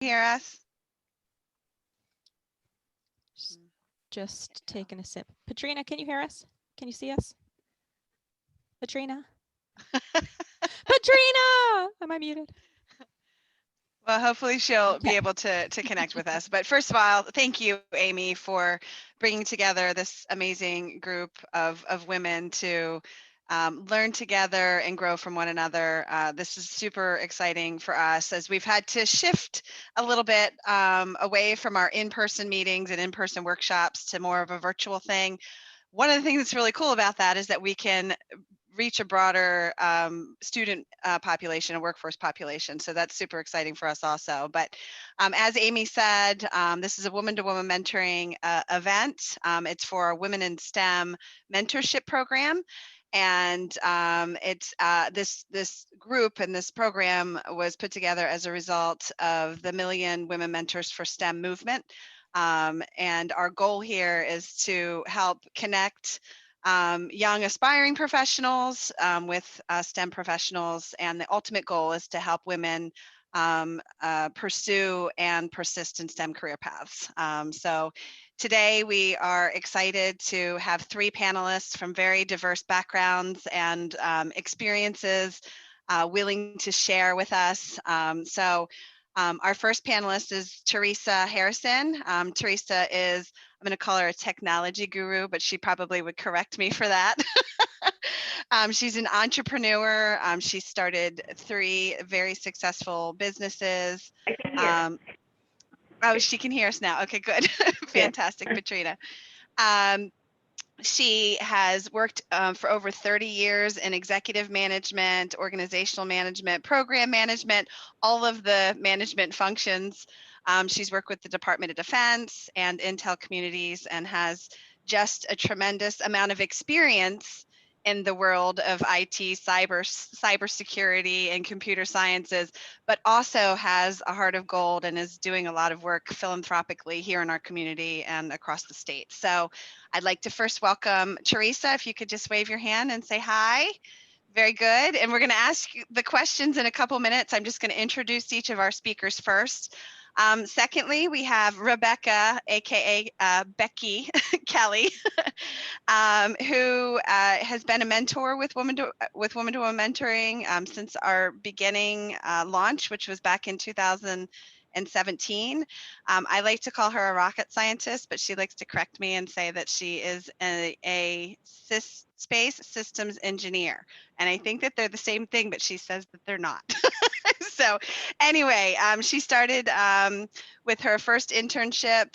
Hear us? Just taking a sip. Petreena, can you hear us? Can you see us? Petreena? Petreena! Am I muted? Well, hopefully she'll be Okay. able to connect with us. But first of all, thank you, Amy, for bringing together this amazing group of women to learn together and grow from one another. This is super exciting for us as we've had to shift a little bit away from our in-person meetings and in-person workshops to more of a virtual thing. One of the things that's really cool about that is that we can reach a broader student population and workforce population. So that's super exciting for us also. But as Amy said, this is a woman-to-woman mentoring event. It's for our Women in STEM Mentorship Program. And it's this group and this program was put together as a result of the Million Women Mentors for STEM movement. And our goal here is to help connect young aspiring professionals with STEM professionals. And the ultimate goal is to help women pursue and persist in STEM career paths. So today we are excited to have 3 panelists from very diverse backgrounds and experiences willing to share with us. Our first panelist is Theresa Harrison. Theresa is, I'm going to call her a technology guru, but she probably would correct me for that. She's an entrepreneur. She started 3 very successful businesses. Oh, she can hear us now. Okay, good. Fantastic, Petreena. She has worked for over 30 years in executive management, organizational management, program management, all of the management functions. She's worked with the Department of Defense and Intel communities and has just a tremendous amount of experience in the world of IT, cybersecurity, and computer sciences, but also has a heart of gold and is doing a lot of work philanthropically here in our community and across the state. So I'd like to first welcome Theresa, if you could just wave your hand and say hi. Very good. And we're going to ask the questions in a couple minutes. I'm just going to introduce each of our speakers first. Secondly, we have Rebecca, aka Becky Kelly, who has been a mentor with Women to Women Mentoring since our beginning launch, which was back in 2017. I like to call her a rocket scientist, but she likes to correct me and say that she is a space systems engineer. And I think that they're the same thing, but she says that they're not. So anyway, she started with her first internship.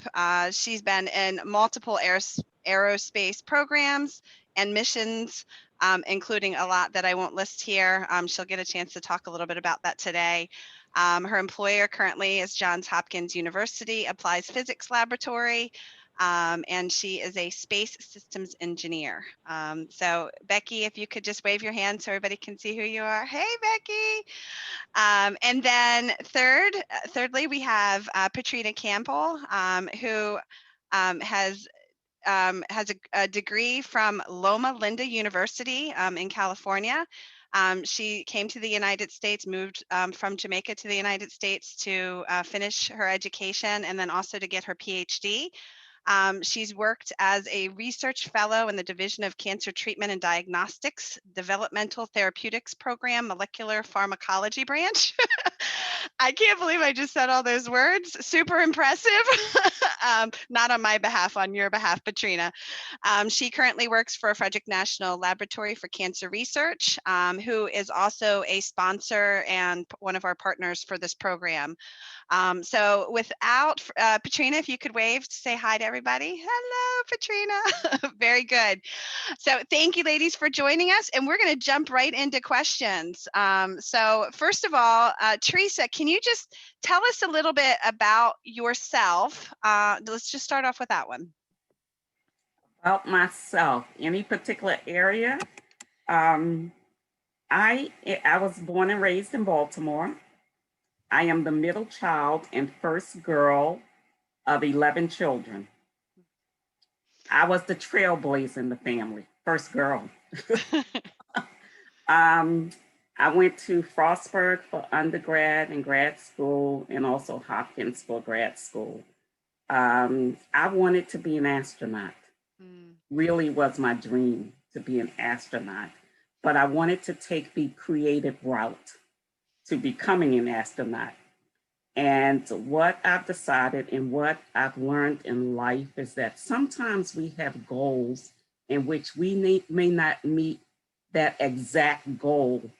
She's been in multiple aerospace programs and missions, including a lot that I won't list here. She'll get a chance to talk a little bit about that today. Her employer currently is Johns Hopkins University Applied Physics Laboratory, and she is a space systems engineer. So Becky, if you could just wave your hand so everybody can see who you are. Hey, Becky. And then thirdly, we have Petreena Campbell, who has a degree from Loma Linda University in California. She came to the United States, moved from Jamaica to the United States to finish her education and then also to get her PhD. She's worked as a research fellow in the Division of Cancer Treatment and Diagnostics, Developmental Therapeutics Program, Molecular Pharmacology Branch. I can't believe I just said all those words. Super impressive. Not on my behalf, on your behalf, Petreena. She currently works for Frederick National Laboratory for Cancer Research, who is also a sponsor and one of our partners for this program. So without, Petreena, if you could wave to say hi to everybody. Hello, Petreena. Very good. So thank you, ladies, for joining us. And we're going to jump right into questions. So first of all, Theresa, can you just tell us a little bit about yourself? Let's just start off with that one. About myself, any particular area? I was born and raised in Baltimore. I am the middle child and first girl of 11 children. I was the trailblazer in the family, first girl. I I went to Frostburg for undergrad and grad school, and also Hopkins for grad school. I wanted to be an astronaut. Mm. Really was my dream to be an astronaut, but I wanted to take the creative route to becoming an astronaut. And what I've decided and what I've learned in life is that sometimes we have goals in which we may not meet that exact goal,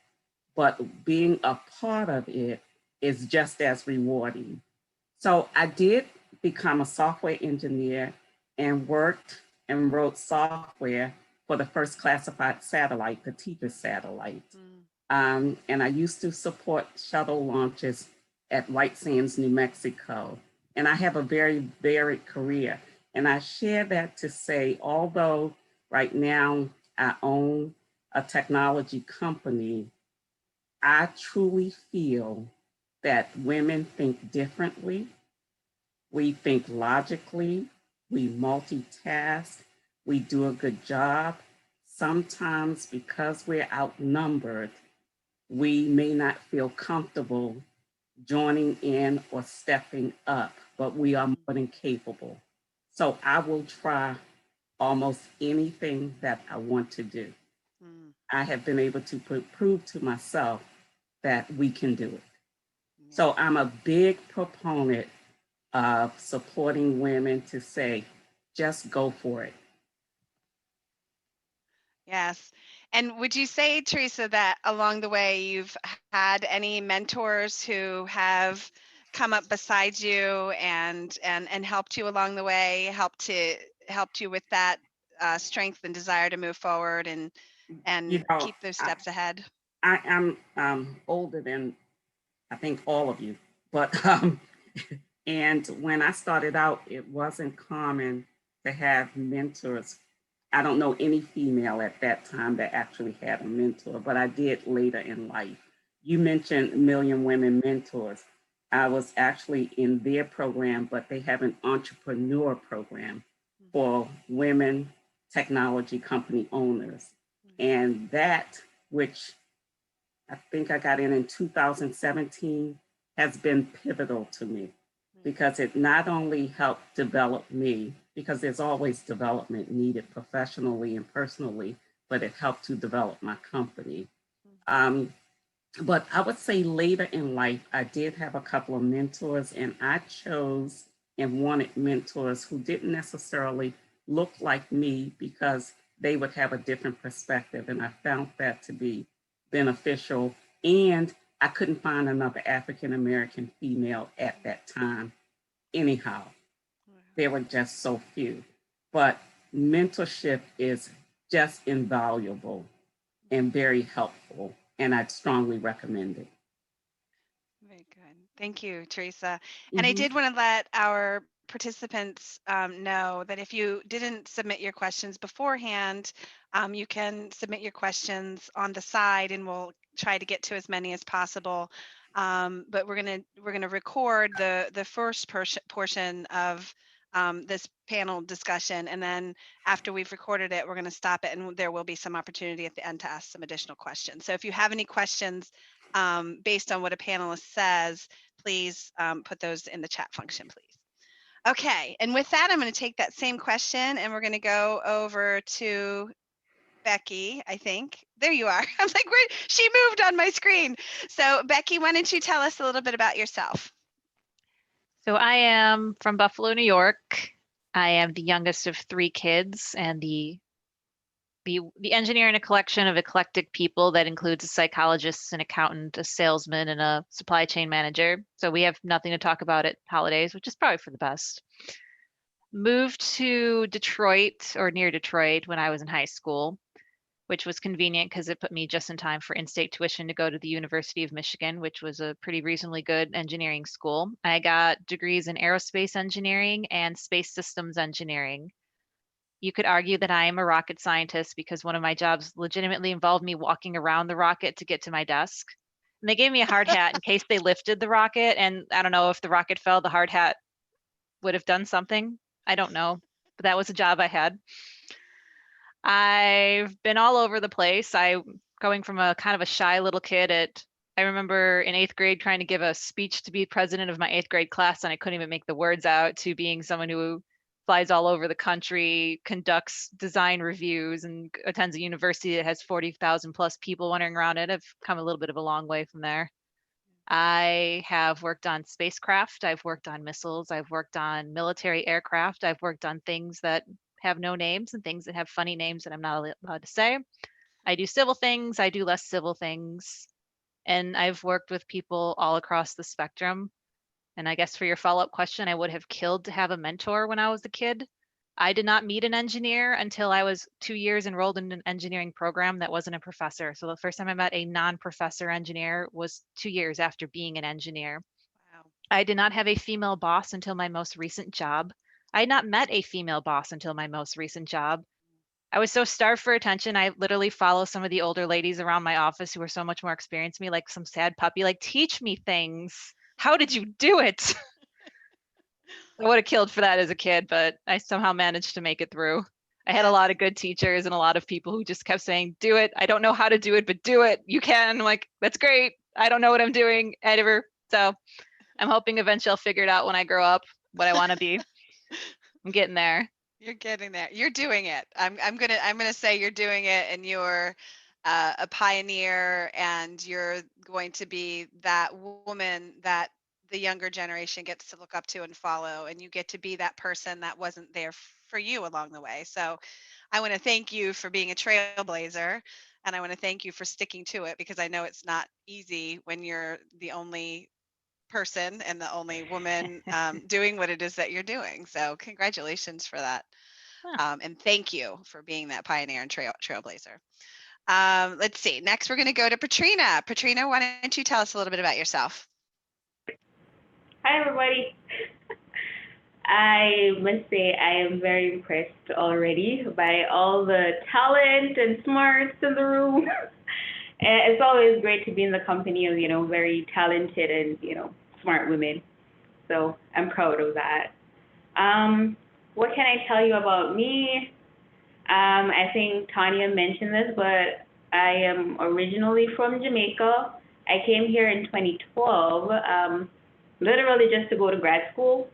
but being a part of it is just as rewarding. So I did become a software engineer and worked and wrote software for the first classified satellite, the teacher satellite. Mm. And I used to support shuttle launches at White Sands, New Mexico. And I have a very varied career. And I share that to say, although right now I own a technology company, I truly feel that women think differently. We think logically, we multitask, we do a good job. Sometimes, because we're outnumbered, we may not feel comfortable joining in or stepping up, but we are more than capable. So I will try almost anything that I want to do. Mm. I have been able to prove to myself that we can do it. Yeah. So I'm a big proponent of supporting women to say, just go for it. Yes. And would you say, Theresa, that along the way you've had any mentors who have come up beside you and helped you along the way, helped you with that strength and desire to move forward and You know, keep those steps ahead? I am older than I think all of you, but and when I started out, it wasn't common to have mentors. I don't know any female at that time that actually had a mentor, but I did later in life. You mentioned Million Women Mentors. I was actually in their program, but they have an entrepreneur program for women technology company owners. And that, which I think I got in 2017, has been pivotal to me because it not only helped develop me, because there's always development needed professionally and personally, but it helped to develop my company. But I would say later in life, I did have a couple of mentors, and I chose and wanted mentors who didn't necessarily look like me because they would have a different perspective. And I found that to be beneficial. And I couldn't find another African American female at that time, anyhow. There were just so few. But mentorship is just invaluable and very helpful. And I'd strongly recommend it. Very good. Thank you, Theresa. And I Mhm. did want to let our participants know that if you didn't submit your questions beforehand, you can submit your questions on the side, and we'll try to get to as many as possible. But we're gonna record the first portion of this panel discussion, and then after we've recorded it, we're going to stop it, and there will be some opportunity at the end to ask some additional questions. So if you have any questions based on what a panelist says, please put those in the chat function, please. Okay, and with that, I'm going to take that same question and we're going to go over to Becky, I think. There you are. I'm like, where she moved on my screen. So Becky, why don't you tell us a little bit about yourself? So I am from Buffalo, New York. I am the youngest of 3 kids, and the engineer in a collection of eclectic people that includes a psychologist, an accountant, a salesman, and a supply chain manager. So we have nothing to talk about at holidays, which is probably for the best. Moved to Detroit, or near Detroit, when I was in high school, which was convenient because it put me just in time for in-state tuition to go to the University of Michigan, which was a pretty reasonably good engineering school. I got degrees in aerospace engineering and space systems engineering. You could argue that I am a rocket scientist because one of my jobs legitimately involved me walking around the rocket to get to my desk. And they gave me a hard hat in case they lifted the rocket. And I don't know if the rocket fell, the hard hat would have done something. I don't know, but that was a job I had. I've been all over the place. I going from a kind of a shy little kid I remember in 8th grade trying to give a speech to be president of my 8th grade class, and I couldn't even make the words out, to being someone who flies all over the country, conducts design reviews, and attends a university that has 40,000 plus people wandering around it. I've come a little bit of a long way from there. I have worked on spacecraft, I've worked on missiles, I've worked on military aircraft, I've worked on things that have no names and things that have funny names that I'm not allowed to say. I do civil things, I do less civil things, and I've worked with people all across the spectrum. And I guess for your follow-up question, I would have killed to have a mentor when I was a kid. I did not meet an engineer until I was 2 years enrolled in an engineering program that wasn't a professor. So the first time I met a non-professor engineer was 2 years after being an engineer. Wow. I did not have a female boss until my most recent job. I had not met a female boss until my most recent job. I was so starved for attention. I literally follow some of the older ladies around my office who are so much more experienced than me, like some sad puppy, like, teach me things. How did you do it? I would have killed for that as a kid, but I somehow managed to make it through. I had a lot of good teachers and a lot of people who just kept saying, do it. I don't know how to do it, but do it. You can. I'm like, that's great. I don't know what I'm doing ever. So I'm hoping eventually I'll figure it out when I grow up, what I want to be. I'm getting there. You're getting there. You're doing it. I'm gonna say you're doing it, and you're a pioneer, and you're going to be that woman that the younger generation gets to look up to and follow, and you get to be that person that wasn't there for you along the way. So I want to thank you for being a trailblazer, and I want to thank you for sticking to it, because I know it's not easy when you're the only person and the only woman doing what it is that you're doing. So congratulations for that. And thank you for being that pioneer and trailblazer. Let's see. Next, we're going to go to Petreena. Petreena, why don't you tell us a little bit about yourself? Hi, everybody. I must say I am very impressed already by all the talent and smarts in the room. And it's always great to be in the company of, very talented and, smart women. So I'm proud of that. What can I tell you about me? I think Tanya mentioned this, but I am originally from Jamaica. I came here in 2012, literally just to go to grad school.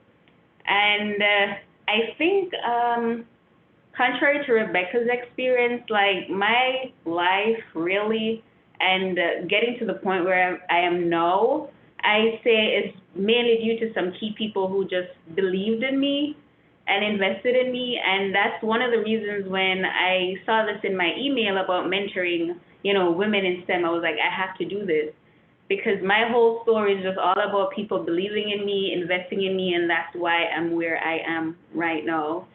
And I think, contrary to Rebecca's experience, like my life really, and getting to the point where I am now, I say it's mainly due to some key people who just believed in me and invested in me. And that's one of the reasons when I saw this in my email about mentoring, women in STEM, I was like, I have to do this, because my whole story is just all about people believing in me, investing in me, and that's why I'm where I am right now.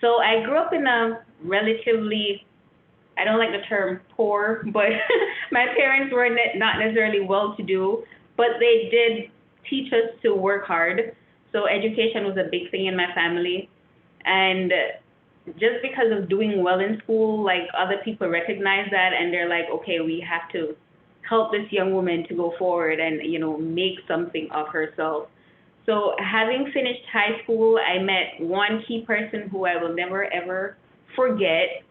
So I grew up in a relatively, I don't like the term poor, but my parents were not necessarily well-to-do, but they did teach us to work hard. So education was a big thing in my family. And just because of doing well in school, like other people recognize that, and they're like, okay, we have to help this young woman to go forward and, make something of herself. So having finished high school, I met one key person who I will never, ever forget.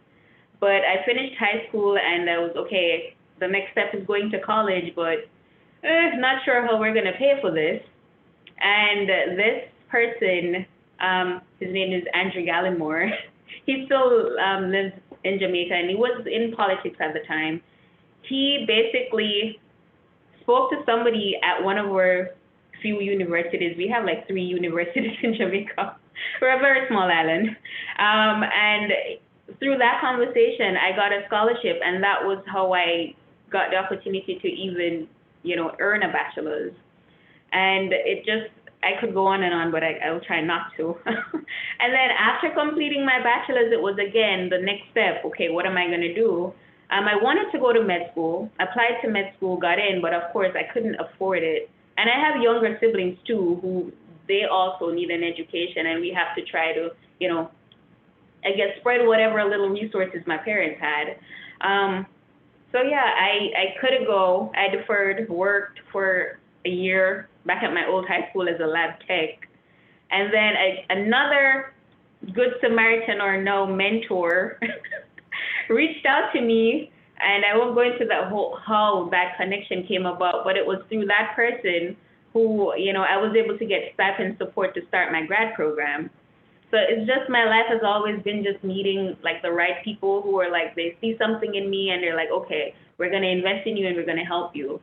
But I finished high school and I was, okay, the next step is going to college, but not sure how we're going to pay for this. And this person, his name is Andrew Gallimore. He still lives in Jamaica, and he was in politics at the time. He basically spoke to somebody at one of our few universities. We have like 3 universities in Jamaica. We're a very small island. And through that conversation, I got a scholarship, and that was how I got the opportunity to even, earn a bachelor's. And it just, I could go on and on, but I will try not to. And then after completing my bachelor's, it was again the next step. Okay, what am I going to do? I wanted to go to med school, applied to med school, got in, but of course I couldn't afford it. And I have younger siblings too, who they also need an education, and we have to try to, I guess, spread whatever little resources my parents had. So yeah, I couldn't go. I deferred, worked for a year back at my old high school as a lab tech. And then another good Samaritan or no mentor reached out to me, and I won't go into that whole how that connection came about, but it was through that person who, you know, I was able to get stipend support to start my grad program. So it's just my life has always been just meeting like the right people who are like, they see something in me and they're like, okay, we're going to invest in you and we're going to help you.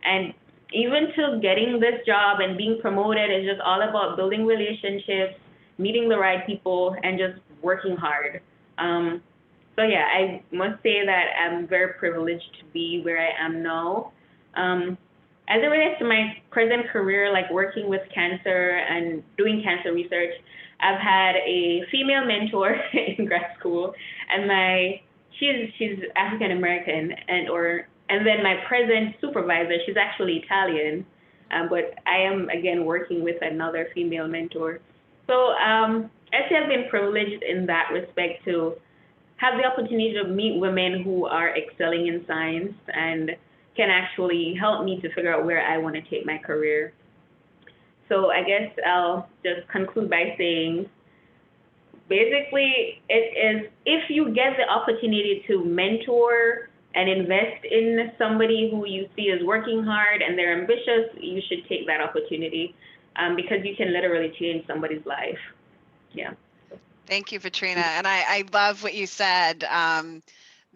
And even to getting this job and being promoted is just all about building relationships, meeting the right people, and just working hard. So yeah, I must say that I'm very privileged to be where I am now. As it relates to my present career, like working with cancer and doing cancer research, I've had a female mentor in grad school, and she's African American, and then my present supervisor, she's actually Italian, but I am again working with another female mentor. So I say I've been privileged in that respect to have the opportunity to meet women who are excelling in science and can actually help me to figure out where I want to take my career. So I guess I'll just conclude by saying, basically, it is if you get the opportunity to mentor and invest in somebody who you see is working hard and they're ambitious, you should take that opportunity because you can literally change somebody's life. Yeah. Thank you, Petreena. And I love what you said.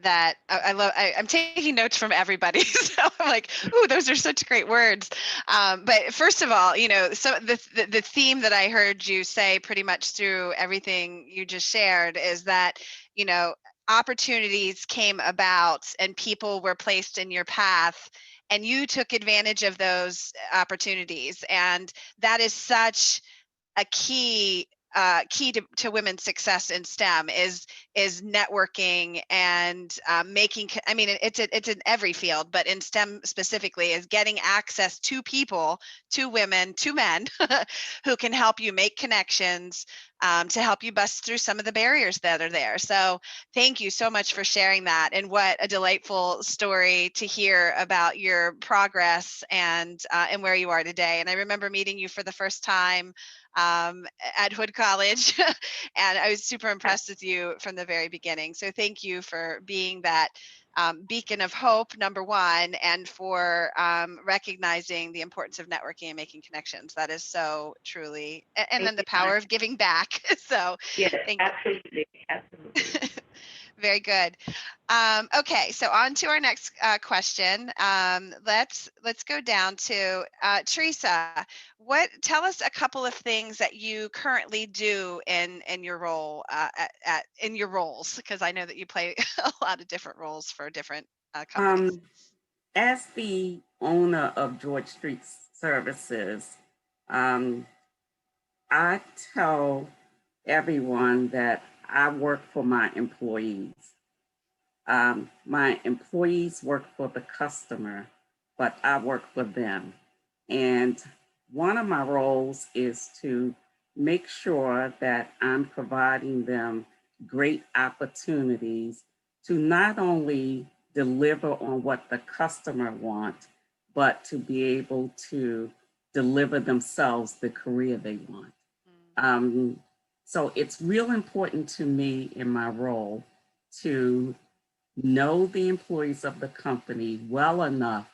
That I'm taking notes from everybody. So I'm like, ooh, those are such great words. But first of all, you know, so the theme that I heard you say pretty much through everything you just shared is that, you know, opportunities came about and people were placed in your path and you took advantage of those opportunities. And that is such a key to women's success in STEM is networking and making. I mean, it's in every field, but in STEM specifically, is getting access to people, to women, to men, who can help you make connections to help you bust through some of the barriers that are there. So thank you so much for sharing that, and what a delightful story to hear about your progress and where you are today. And I remember meeting you for the first time at Hood College, and I was super impressed with you from the very beginning. So thank you for being that beacon of hope, number one, and for recognizing the importance of networking and making connections. That is so truly, and then the power of giving back. So yes, thank absolutely, absolutely. Very good. Okay, so on to our next question. Let's go down to Theresa. Tell us a couple of things that you currently do in your role in your roles, because I know that you play a lot of different roles for different companies. As the owner of George Street Services, I tell everyone that I work for my employees. My employees work for the customer, but I work for them. And one of my roles is to make sure that I'm providing them great opportunities to not only deliver on what the customer wants, but to be able to deliver themselves the career they want. So it's real important to me in my role to know the employees of the company well enough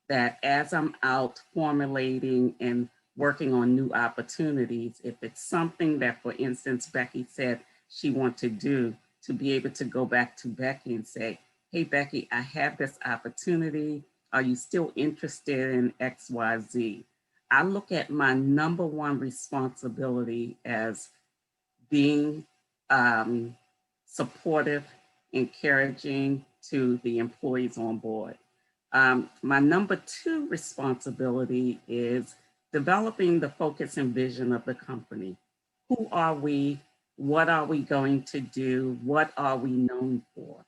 that as I'm out formulating and working on new opportunities, if it's something that, for instance, Becky said she wants to do, to be able to go back to Becky and say, hey, Becky, I have this opportunity. Are you still interested in XYZ? I look at my number one responsibility as being supportive, encouraging to the employees on board. My number two responsibility is developing the focus and vision of the company. Who are we? What are we going to do? What are we known for?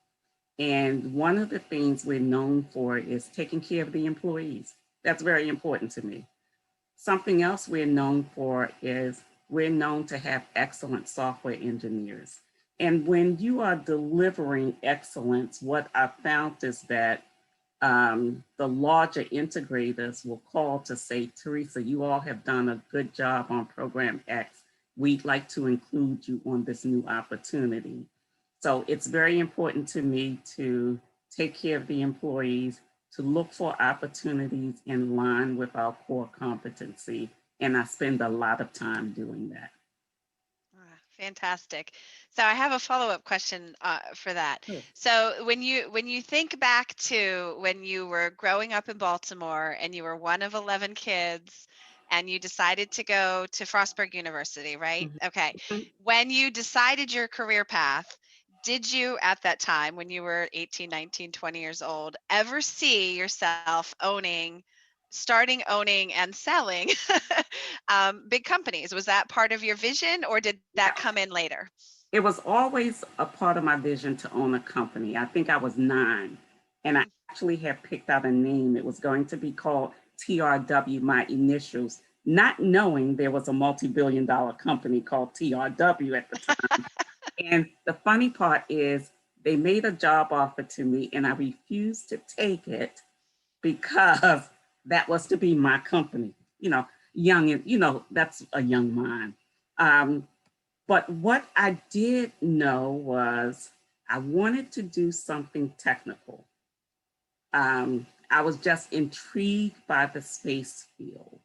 And one of the things we're known for is taking care of the employees. That's very important to me. Something else we're known for is we're known to have excellent software engineers. And when you are delivering excellence, what I've found is that the larger integrators will call to say, Theresa, you all have done a good job on program X. We'd like to include you on this new opportunity. So it's very important to me to take care of the employees, to look for opportunities in line with our core competency. And I spend a lot of time doing that. Fantastic. So I have a follow-up question for that. Sure. So when you think back to when you were growing up in Baltimore and you were one of 11 kids and you decided to go to Frostburg University, right? Okay. Mhm. When you decided your career path, did you at that time when you were 18, 19, 20 years old ever see yourself starting owning and selling big companies? Was that part of your vision or did that come in later? It was always a part of my vision to own a company. I think I was 9, and I actually had picked out a name. It was going to be called TRW, my initials, not knowing there was a multi-billion-dollar company called TRW at the time. And the funny part is they made a job offer to me and I refused to take it because that was to be my company, young, and that's a young mind. But what I did know was I wanted to do something technical. I was just intrigued by the space field.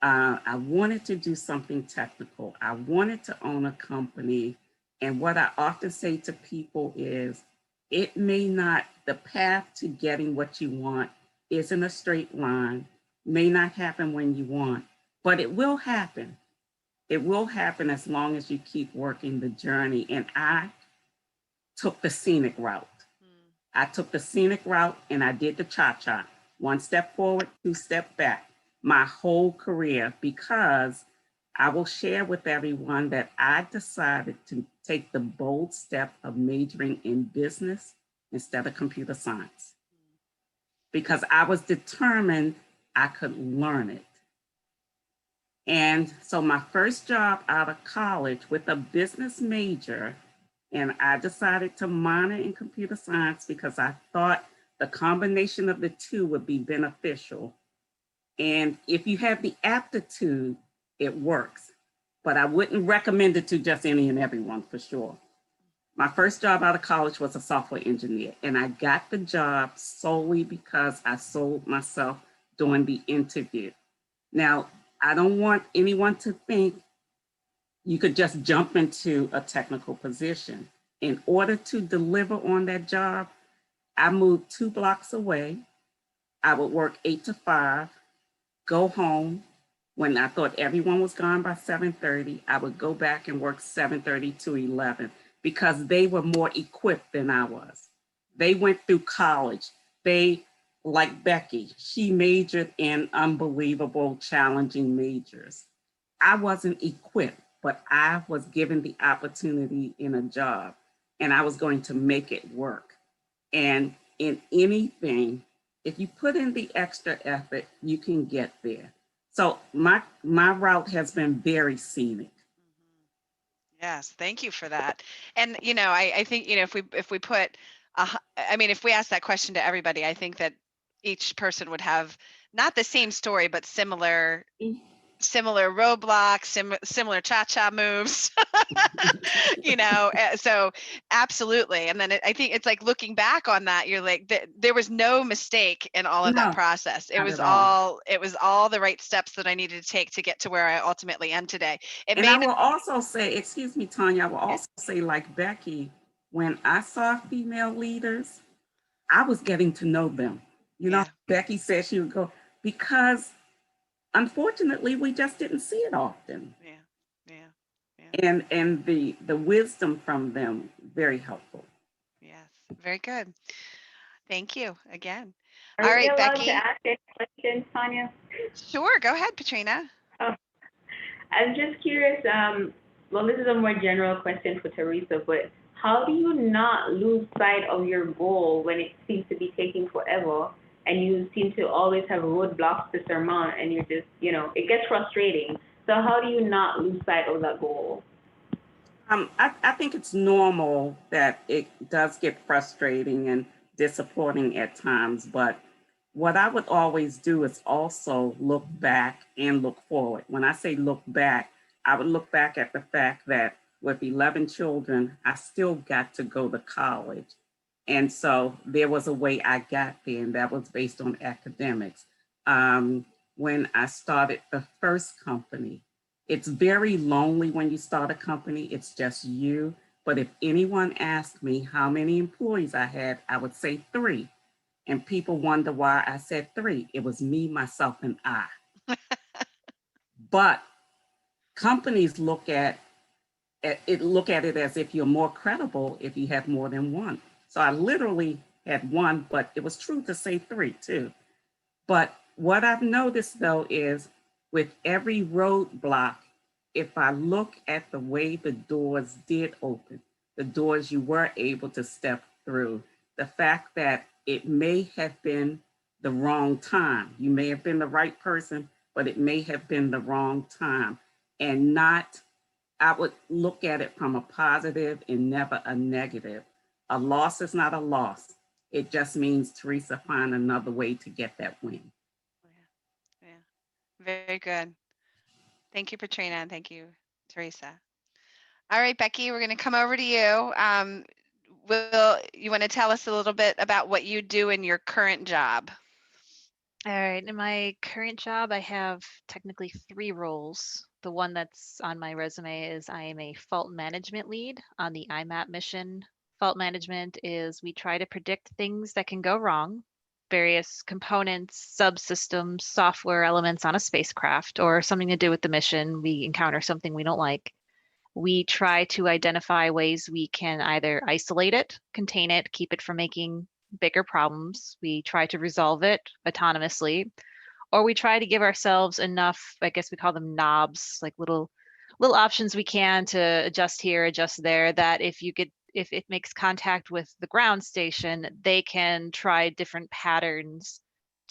I wanted to do something technical. I wanted to own a company. And what I often say to people is, the path to getting what you want isn't a straight line, may not happen when you want, but it will happen. It will happen as long as you keep working the journey. And I took the scenic route. I took the scenic route and I did the cha-cha. 1 step forward, 2 steps back, my whole career, because I will share with everyone that I decided to take the bold step of majoring in business instead of computer science, because I was determined I could learn it. And so my first job out of college with a business major, and I decided to minor in computer science because I thought the combination of the two would be beneficial. And if you have the aptitude, it works. But I wouldn't recommend it to just any and everyone for sure. My first job out of college was a software engineer, and I got the job solely because I sold myself during the interview. Now, I don't want anyone to think you could just jump into a technical position. In order to deliver on that job, I moved 2 blocks away. I would work 8 to 5, go home. When I thought everyone was gone by 7:30, I would go back and work 7:30 to 11 because they were more equipped than I was. They went through college. Like Becky, she majored in unbelievable, challenging majors. I wasn't equipped, but I was given the opportunity in a job and I was going to make it work. And in anything, if you put in the extra effort, you can get there. So my route has been very scenic. Yes, thank you for that. And I think if we put, if we ask that question to everybody, I think that each person would have not the same story, but similar roadblocks, similar cha-cha moves, so absolutely. And then I think it's like looking back on that, you're like, there was no mistake in all of that process. It was all the right steps that I needed to take to get to where I ultimately am today. I will also say, excuse me, Tanya, I will also say, like Becky, when I saw female leaders, I was getting to know them. Becky said she would go, because unfortunately, we just didn't see it often. Yeah. And the wisdom from them, very helpful. Yes, very good. Thank you again. All right, Becky. To ask a question, Tanya? Sure, go ahead, Petreena. Oh, I'm just curious. Well, this is a more general question for Theresa, but how do you not lose sight of your goal when it seems to be taking forever? And you seem to always have roadblocks to surmount, and you're just, it gets frustrating. So how do you not lose sight of that goal? I think it's normal that it does get frustrating and disappointing at times, but what I would always do is also look back and look forward. When I say look back, I would look back at the fact that with 11 children, I still got to go to college. And so there was a way I got there, and that was based on academics. When I started the first company, it's very lonely when you start a company, it's just you. But if anyone asked me how many employees I had, I would say 3. And people wonder why I said 3. It was me, myself, and I. But companies look at it as if you're more credible if you have more than one. So I literally had 1, but it was true to say 3 too. But what I've noticed though is with every roadblock, if I look at the way the doors did open, the doors you were able to step through, the fact that it may have been the wrong time, you may have been the right person, but it may have been the wrong time, and not, I would look at it from a positive and never a negative. A loss is not a loss. It just means Theresa find another way to get that win. Yeah. Very good. Thank you, Petreena, and thank you, Theresa. All right, Becky, we're going to come over to you. You want to tell us a little bit about what you do in your current job? All right. In my current job, I have technically 3 roles. The one that's on my resume is I am a fault management lead on the IMAP mission. Fault management is we try to predict things that can go wrong, various components, subsystems, software elements on a spacecraft, or something to do with the mission. We encounter something we don't like. We try to identify ways we can either isolate it, contain it, keep it from making bigger problems. We try to resolve it autonomously, or we try to give ourselves enough, I guess we call them knobs, like little options we can to adjust here, adjust there, that if it makes contact with the ground station, they can try different patterns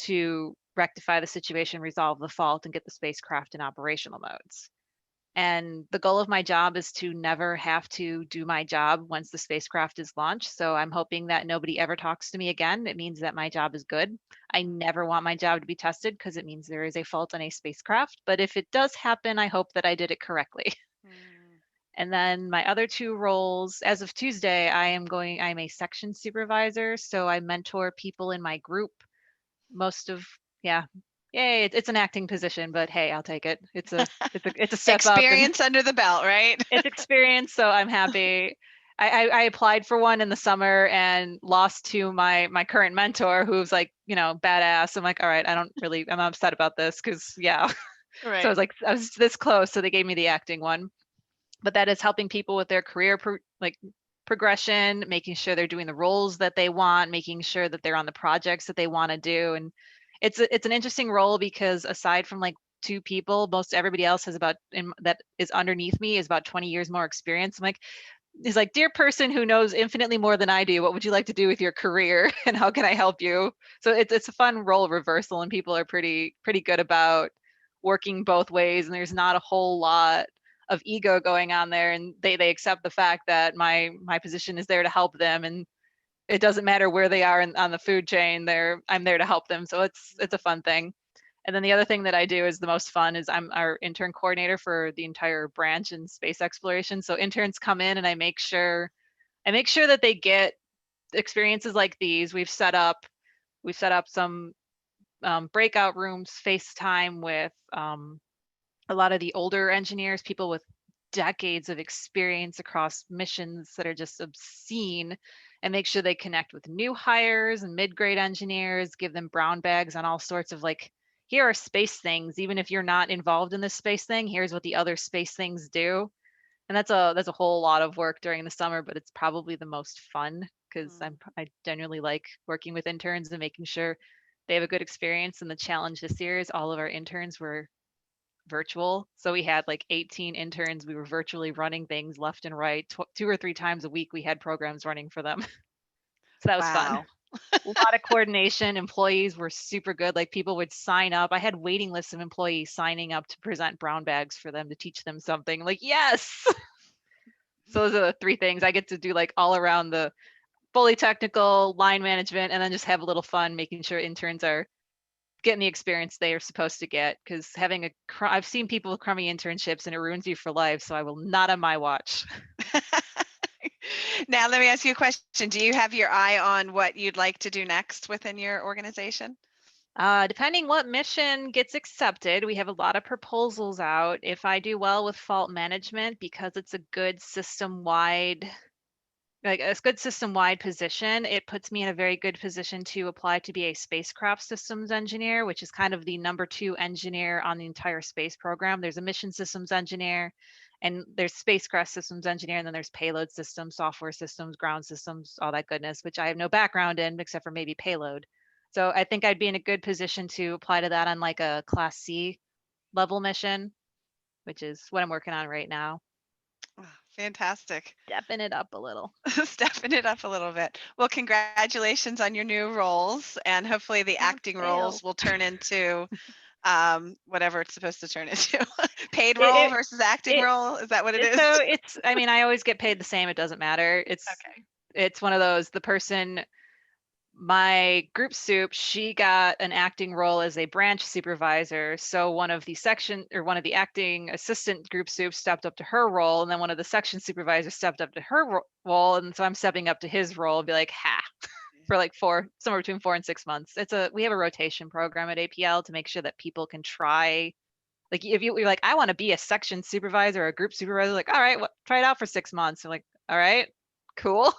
to rectify the situation, resolve the fault, and get the spacecraft in operational modes. And the goal of my job is to never have to do my job once the spacecraft is launched. So I'm hoping that nobody ever talks to me again. It means that my job is good. I never want my job to be tested because it means there is a fault on a spacecraft. But if it does happen, I hope that I did it correctly. And then my other 2 roles, as of Tuesday, I'm a section supervisor. So I mentor people in my group. Yay, it's an acting position, but hey, I'll take it. It's a step up. Experience under the belt, right? It's experience, so I'm happy. I applied for one in the summer and lost to my current mentor, who's like, badass. I'm like, all right, I'm upset about this because yeah. Right. So I was this close, so they gave me the acting one. But that is helping people with their career progression, making sure they're doing the roles that they want, making sure that they're on the projects that they want to do. And it's an interesting role because aside from like 2 people, most everybody else has that is underneath me is about 20 years more experience. I'm like, he's like, dear person who knows infinitely more than I do, what would you like to do with your career and how can I help you? So it's a fun role reversal, and people are pretty good about working both ways, and there's not a whole lot of ego going on there, and they accept the fact that my position is there to help them, and it doesn't matter where they are on the food chain. I'm there to help them. So it's a fun thing. And then the other thing that I do is the most fun is I'm our intern coordinator for the entire branch in space exploration. So interns come in and I make sure that they get experiences like these. We've set up some breakout rooms, FaceTime with a lot of the older engineers, people with decades of experience across missions that are just obscene, and make sure they connect with new hires and mid-grade engineers, give them brown bags on all sorts of like, here are space things. Even if you're not involved in this space thing, here's what the other space things do. And that's a whole lot of work during the summer, but it's probably the most fun because I genuinely like working with interns and making sure they have a good experience. And the challenge this year is all of our interns were virtual. So we had like 18 interns. We were virtually running things left and right. 2 or 3 times a week, we had programs running for them. So that was fun. A lot of coordination. Employees were super good. Like people would sign up. I had waiting lists of employees signing up to present brown bags for them to teach them something. Like, yes. So those are the 3 things I get to do, like all around the fully technical line management, and then just have a little fun making sure interns are getting the experience they are supposed to get, because having I've seen people with crummy internships and it ruins you for life. So I will not on my watch. Now, let me ask you a question. Do you have your eye on what you'd like to do next within your organization? Depending what mission gets accepted, we have a lot of proposals out. If I do well with fault management, because it's a good system-wide, like a good system-wide position, it puts me in a very good position to apply to be a spacecraft systems engineer, which is kind of the number 2 engineer on the entire space program. There's a mission systems engineer, and there's spacecraft systems engineer, and then there's payload systems, software systems, ground systems, all that goodness, which I have no background in except for maybe payload. So I think I'd be in a good position to apply to that on like a Class C level mission, which is what I'm working on right now. Oh, fantastic. Stepping it up a little. Stepping it up a little bit. Well, congratulations on your new roles, and hopefully the acting roles will turn into whatever it's supposed to turn into. Paid role versus acting role. Is that what it is? So it's, I mean, I always get paid the same. It doesn't matter. Okay. It's one of those, the person, my group soup, she got an acting role as a branch supervisor. So one of the acting assistant group soups stepped up to her role, and then one of the section supervisors stepped up to her role, and so I'm stepping up to his role and be like, for like somewhere between 4 and 6 months. We have a rotation program at APL to make sure that people can try. Like if you're like, I want to be a section supervisor or a group supervisor, like, all right, try it out for 6 months. I'm like, all right, cool.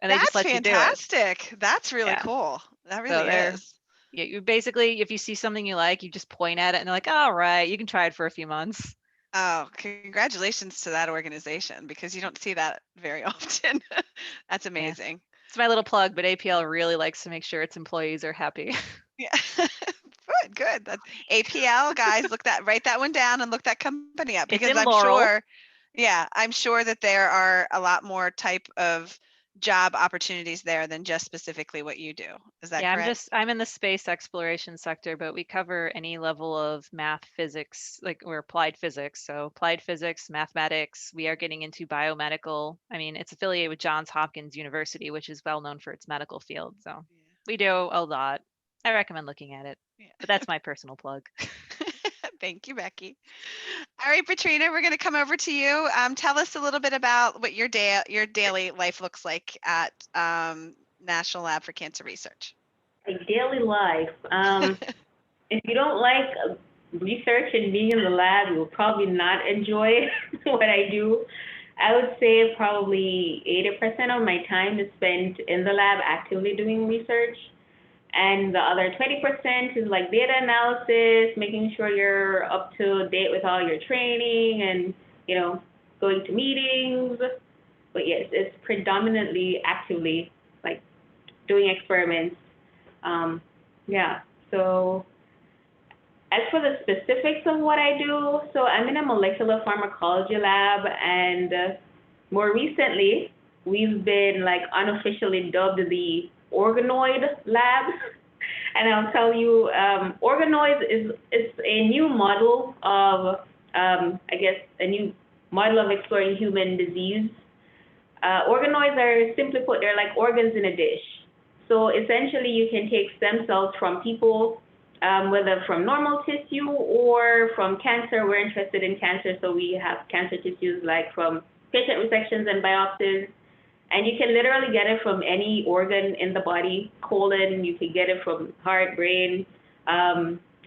And they just let you do it. That's fantastic. That's really cool. That really is. Yeah, you basically, if you see something you like, you just point at it and they're like, all right, you can try it for a few months. Oh, congratulations to that organization, because you don't see that very often. That's amazing. Yeah. It's my little plug, but APL really likes to make sure its employees are happy. Yeah. Good. That's APL, guys. Write that one down and look that company up, because I'm sure that there are a lot more type of job opportunities there than just specifically what you do. Is that correct? I'm in the space exploration sector, but we cover any level of math, physics, like we're applied physics. So applied physics, mathematics, we are getting into biomedical. I mean, it's affiliated with Johns Hopkins University, which is well known for its medical field. So we do a lot. I recommend looking at it, but that's my personal plug. Thank you, Becky. All right, Petreena, we're going to come over to you. Tell us a little bit about what your daily life looks like at National Lab for Cancer Research. A daily life. If you don't like research and being in the lab, you will probably not enjoy what I do. I would say probably 80% of my time is spent in the lab actively doing research. And the other 20% is like data analysis, making sure you're up to date with all your training and, going to meetings. But yes, it's predominantly actively like doing experiments. So as for the specifics of what I do, so I'm in a molecular pharmacology lab, and more recently, we've been like unofficially dubbed the Organoid Lab. And I'll tell you, Organoid is a new model of, a new model of exploring human disease. Organoids are, simply put, they're like organs in a dish. So essentially, you can take stem cells from people, whether from normal tissue or from cancer. We're interested in cancer, so we have cancer tissues like from patient resections and biopsies. And you can literally get it from any organ in the body, colon, you can get it from heart, brain,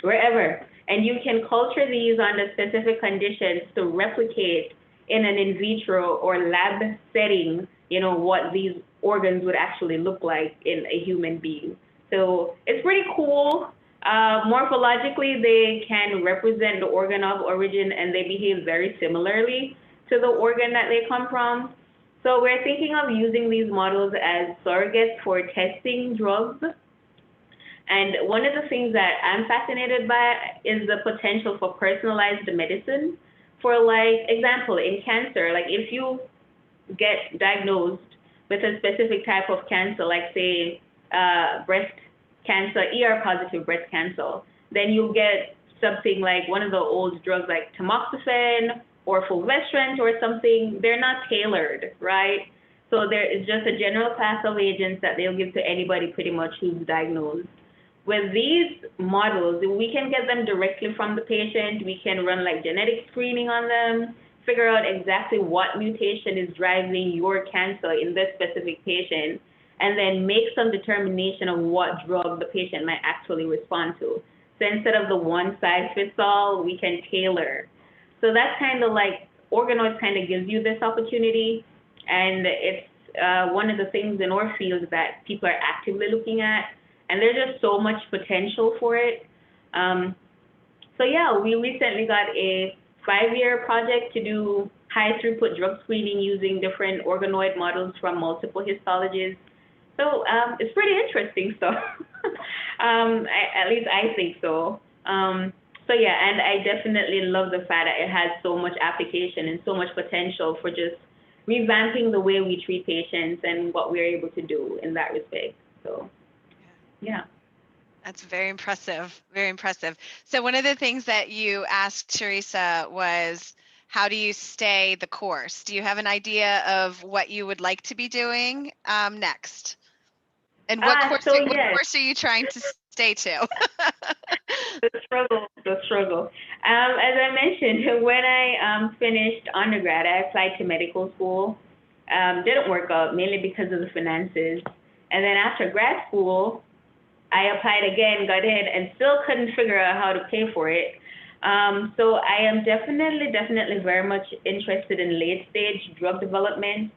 wherever. And you can culture these under specific conditions to replicate in an in vitro or lab setting, what these organs would actually look like in a human being. So it's pretty cool. Morphologically, they can represent the organ of origin, and they behave very similarly to the organ that they come from. So we're thinking of using these models as surrogates for testing drugs. And one of the things that I'm fascinated by is the potential for personalized medicine. For like example, in cancer, like if you get diagnosed with a specific type of cancer, like say breast cancer, ER-positive breast cancer, then you'll get something like one of the old drugs like tamoxifen or fulvestrant or something. They're not tailored, right? So there is just a general class of agents that they'll give to anybody pretty much who's diagnosed. with these models, we can get them directly from the patient. We can run like genetic screening on them, figure out exactly what mutation is driving your cancer in this specific patient, and then make some determination of what drug the patient might actually respond to. So instead of the one size fits all, we can tailor. So that's kind of like, Organoids kind of gives you this opportunity, and it's one of the things in our field that people are actively looking at, and there's just so much potential for it. So yeah, we recently got a 5-year project to do high throughput drug screening using different organoid models from multiple histologies. So it's pretty interesting stuff. At least I think so. So yeah, and I definitely love the fact that it has so much application and so much potential for just revamping the way we treat patients and what we're able to do in that respect. So yeah. That's very impressive. Very impressive. So one of the things that you asked Theresa was, how do you stay the course? Do you have an idea of what you would like to be doing next? And what course are you trying to stay to? The struggle. As I mentioned, when I finished undergrad, I applied to medical school. Didn't work out, mainly because of the finances. And then after grad school, I applied again, got in, and still couldn't figure out how to pay for it. So I am definitely very much interested in late stage drug development.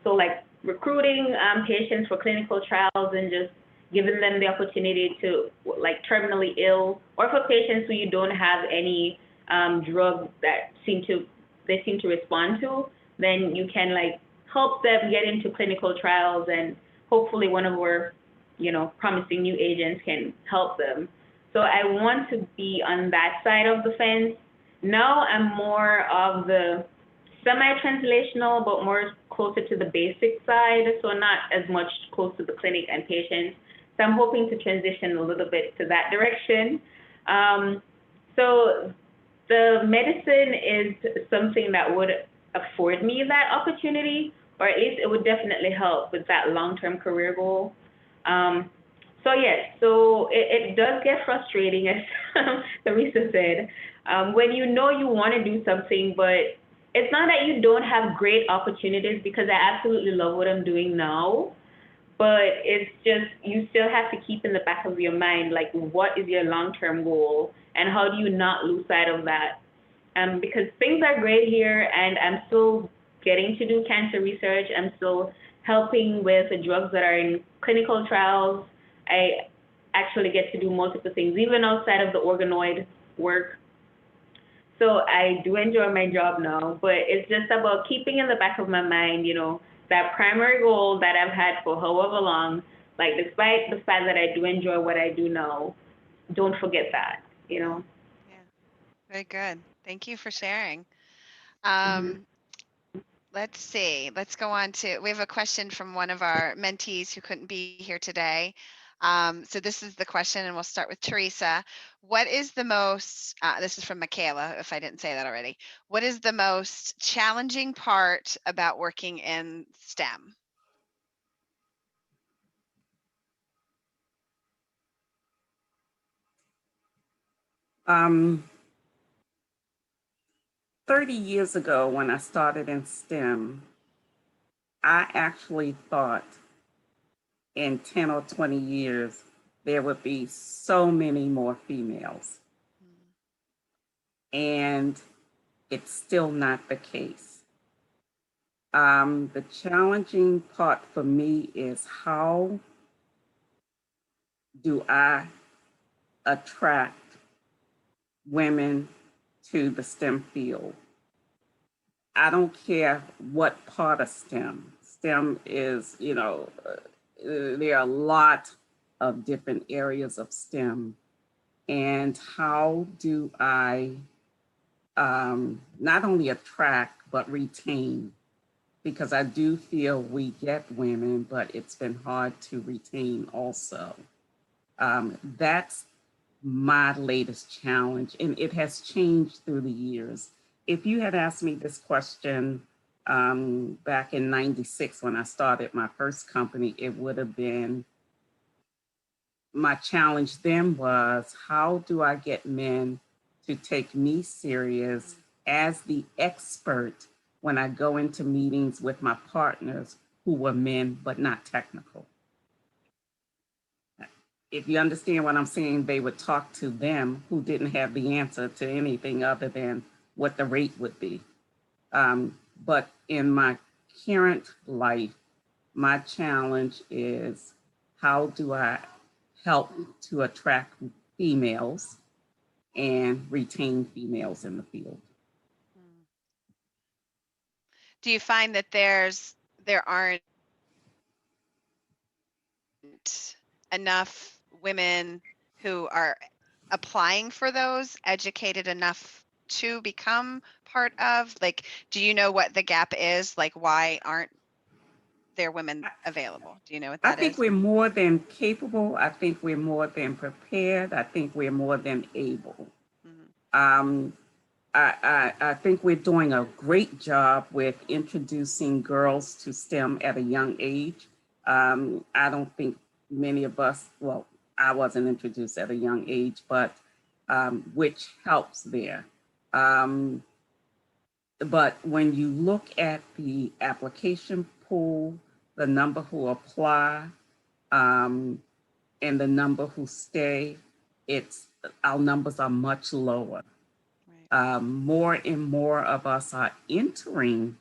So like recruiting patients for clinical trials and just giving them the opportunity to, like, terminally ill, or for patients who you don't have any drugs that seem to respond to, then you can like help them get into clinical trials, and hopefully one of our, promising new agents can help them. So I want to be on that side of the fence. Now I'm more of the semi-translational, but more closer to the basic side, so not as much close to the clinic and patients. So I'm hoping to transition a little bit to that direction. So the medicine is something that would afford me that opportunity, or at least it would definitely help with that long-term career goal. So yes, so it does get frustrating, as Theresa said, when you know you want to do something, but it's not that you don't have great opportunities, because I absolutely love what I'm doing now. But it's just, you still have to keep in the back of your mind, like, what is your long-term goal, and how do you not lose sight of that? Because things are great here, and I'm still getting to do cancer research. I'm still helping with the drugs that are in clinical trials. I actually get to do multiple things, even outside of the organoid work. So I do enjoy my job now, but it's just about keeping in the back of my mind, that primary goal that I've had for however long. Like, despite the fact that I do enjoy what I do now, don't forget that, Yeah, very good. Thank you for sharing. Let's see. Let's go on to, we have a question from one of our mentees who couldn't be here today. So this is the question, and we'll start with Theresa. What is the most, this is from Michaela, if I didn't say that already. What is the most challenging part about working in STEM? Um, 30 years ago, when I started in STEM, I actually thought in 10 or 20 years, there would be so many more females. And it's still not the case. The challenging part for me is, how do I attract women to the STEM field? I don't care what part of STEM. STEM is, there are a lot of different areas of STEM. And how do I not only attract, but retain? Because I do feel we get women, but it's been hard to retain also. That's my latest challenge, and it has changed through the years. If you had asked me this question back in 96 when I started my first company, it would have been my challenge then was, how do I get men to take me serious as the expert when I go into meetings with my partners who were men but not technical? If you understand what I'm saying, they would talk to them who didn't have the answer to anything other than what the rate would be. But in my current life, my challenge is, how do I help to attract females and retain females in the field? Do you find that there aren't enough women who are applying for those, educated enough to become part of? Like, do you know what the gap is? Like, why aren't there women available? Do you know what I that think is? we're more than capable. I think we're more than prepared. I think we're more than able. Mhm. I think we're doing a great job with introducing girls to STEM at a young age. I don't think many of us, well, I wasn't introduced at a young age, but which helps there. But when you look at the application pool, the number who apply, and the number who stay, our numbers are much lower. Right. More and more of us are entering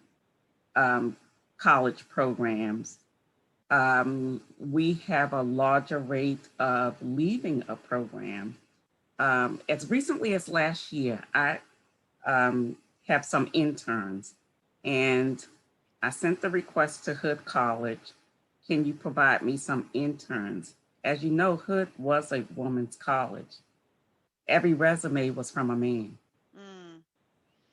college programs. We have a larger rate of leaving a program. As recently as last year, I have some interns, and I sent the request to Hood College. Can you provide me some interns? As you know, Hood was a woman's college. Every resume was from a man. Mm,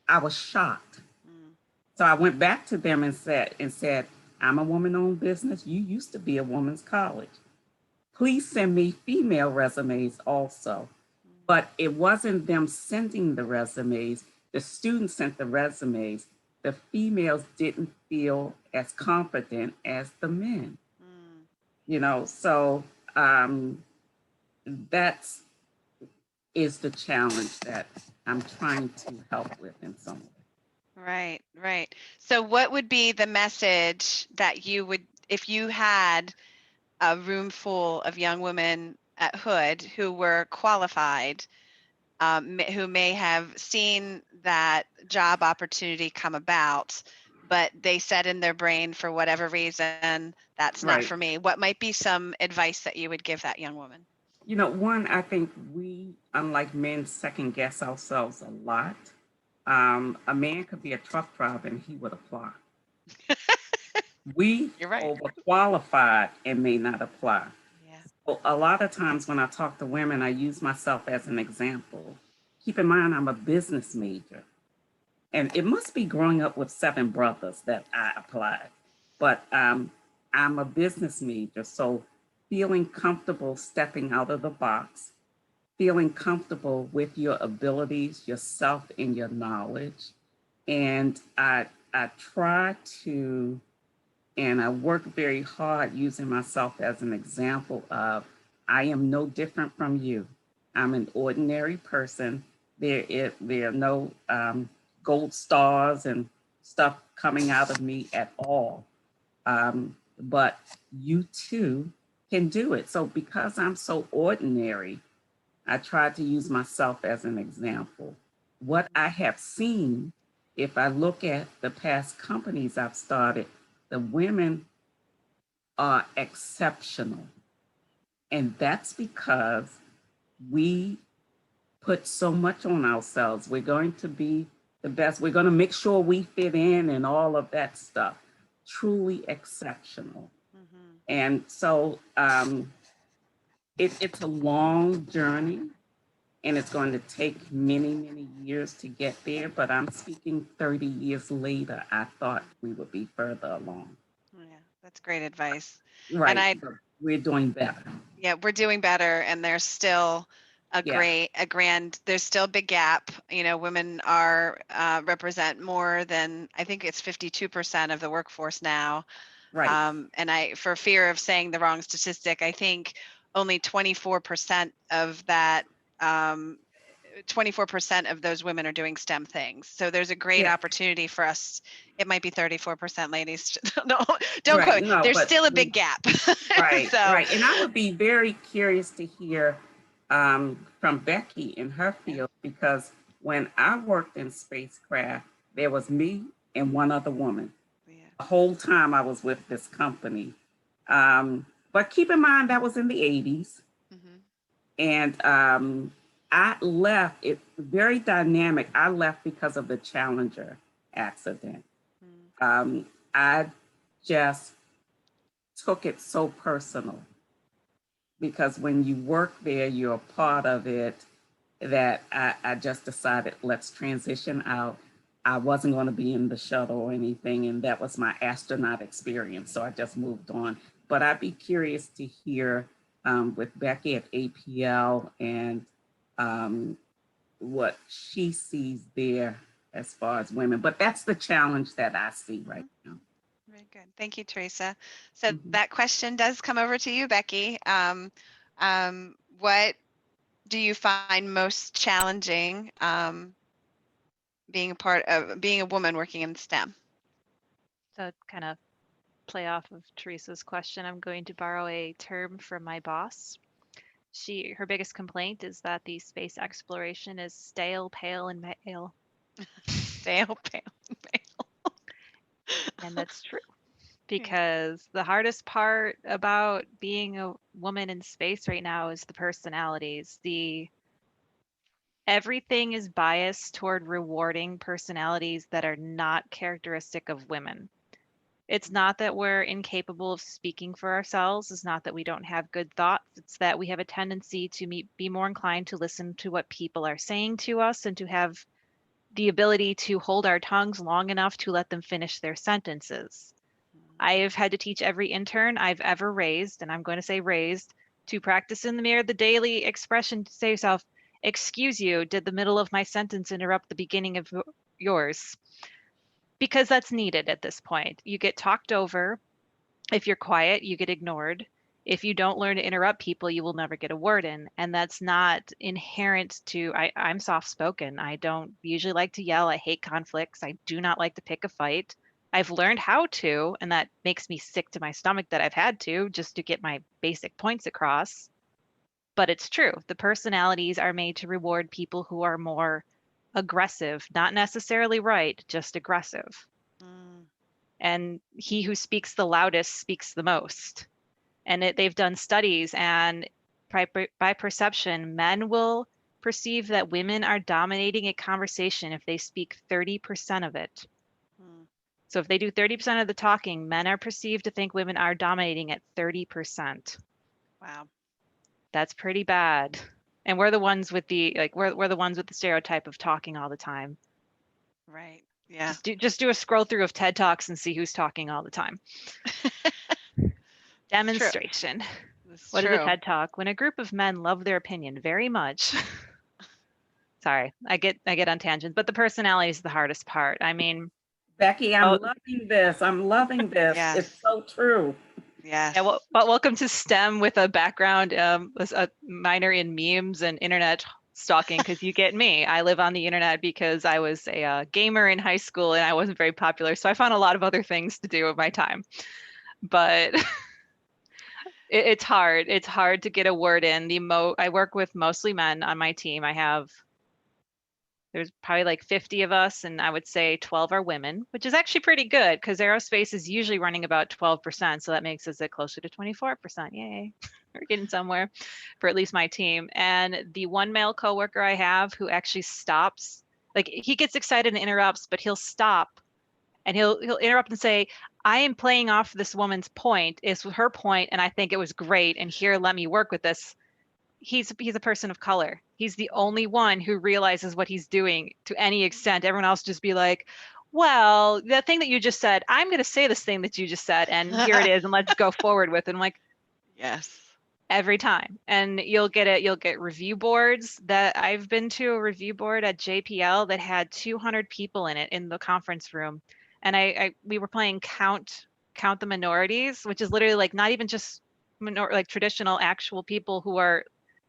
I was shocked. mm, So I went back to them and said, I'm a woman-owned business. You used to be a woman's college. Please send me female resumes also. But it wasn't them sending the resumes. The students sent the resumes. The females didn't feel as confident as the men. mm. So that's is the challenge that I'm trying to help with in some way. Right, right. So what would be the message that you would, if you had a room full of young women at Hood who were qualified, who may have seen that job opportunity come about, but they said in their brain, for whatever reason, that's not Right. for me. What might be some advice that you would give that young woman? One, I think we, unlike men, second guess ourselves a lot. A man could be a truck driver and he would apply. We You're right. overqualified and may not apply. Yeah. So a lot of times when I talk to women, I use myself as an example. Keep in mind, I'm a business major. And it must be growing up with 7 brothers that I applied. But I'm a business major. So feeling comfortable stepping out of the box, feeling comfortable with your abilities, yourself, and your knowledge. And I try to, and I work very hard using myself as an example of, I am no different from you. I'm an ordinary person. There are no gold stars and stuff coming out of me at all. But you too can do it. So because I'm so ordinary, I try to use myself as an example. What I have seen, if I look at the past companies I've started, the women are exceptional. And that's because we put so much on ourselves. We're going to be the best. We're going to make sure we fit in and all of that stuff. Truly exceptional. Mm-hmm. And so it's a long journey. And it's going to take many, many years to get there. But I'm speaking 30 years later, I thought we would be further along. Yeah, that's great advice. Right. And So we're doing better. yeah, we're doing better, and there's still there's still a big gap. Women are represent more than, I think it's 52% of the workforce now. Right. And for fear of saying the wrong statistic, I think only 24% of that 24% of those women are doing STEM things. So there's a great Yeah. opportunity for us. It might be 34%, ladies. No, don't Right, quote. no, There's but still a big gap. right, So right. And I would be very curious to hear from Becky in her field, because when I worked in spacecraft, there was me and one other woman yeah. the whole time I was with this company. But keep in mind that was in the 80s. Mhm. And I left, it very dynamic. I left because of the Challenger accident. I just took it so personal, because when you work there, you're a part of it, that I just decided, let's transition out. I wasn't going to be in the shuttle or anything, and that was my astronaut experience. So I just moved on. But I'd be curious to hear with Becky at APL and what she sees there as far as women. But that's the challenge that I see right now. Very good. Thank you, Theresa. So Mhm. that question does come over to you, Becky. What do you find most challenging being a woman working in STEM? So kind of play off of Teresa's question, I'm going to borrow a term from my boss. Her biggest complaint is that the space exploration is stale, pale, and male. Stale, pale. And that's true. Because the hardest part about being a woman in space right now is the personalities. Everything is biased toward rewarding personalities that are not characteristic of women. It's not that we're incapable of speaking for ourselves. It's not that we don't have good thoughts. It's that we have a tendency to be more inclined to listen to what people are saying to us and to have the ability to hold our tongues long enough to let them finish their sentences. I have had to teach every intern I've ever raised, and I'm going to say raised, to practice in the mirror the daily expression to say yourself, excuse you, did the middle of my sentence interrupt the beginning of yours? Because that's needed at this point. You get talked over. If you're quiet, you get ignored. If you don't learn to interrupt people, you will never get a word in. And that's not inherent to, I'm soft spoken. I don't usually like to yell. I hate conflicts. I do not like to pick a fight. I've learned how to, and that makes me sick to my stomach that I've had to just to get my basic points across. But it's true. The personalities are made to reward people who are more aggressive, not necessarily right, just aggressive. And he who speaks the loudest speaks the most. And they've done studies, and by perception, men will perceive that women are dominating a conversation if they speak 30% of it. So if they do 30% of the talking, men are perceived to think women are dominating at 30%. Wow. That's pretty bad. And we're the ones with we're the ones with the stereotype of talking all the time. Right. Yeah. Just do a scroll through of TED Talks and see who's talking all the time. Demonstration. What is a TED Talk? When a group of men love their opinion very much. Sorry, I get on tangents, but the personality is the hardest part. I mean, Becky, I'm loving this. I'm loving this. Yes. It's so true. Yes. Yeah, well, welcome to STEM with a background, a minor in memes and internet stalking, because you get me. I live on the internet because I was a gamer in high school and I wasn't very popular, so I found a lot of other things to do with my time. But it's hard. It's hard to get a word in. I work with mostly men on my team. There's probably like 50 of us, and I would say 12 are women, which is actually pretty good because aerospace is usually running about 12%. So that makes us closer to 24%. Yay. We're getting somewhere for at least my team. And the one male coworker I have who actually stops, like he gets excited and interrupts, but he'll stop and he'll interrupt and say, I am playing off this woman's point. It's her point, and I think it was great. And here, let me work with this. He's a person of color. He's the only one who realizes what he's doing to any extent. Everyone else just be like, well, that thing that you just said, I'm going to say this thing that you just said, and here it is, and let's go forward with it. I'm like, yes. Every time. And you'll get review boards. That I've been to a review board at JPL that had 200 people in it in the conference room. And we were playing count the minorities, which is literally like not even just like traditional actual people who are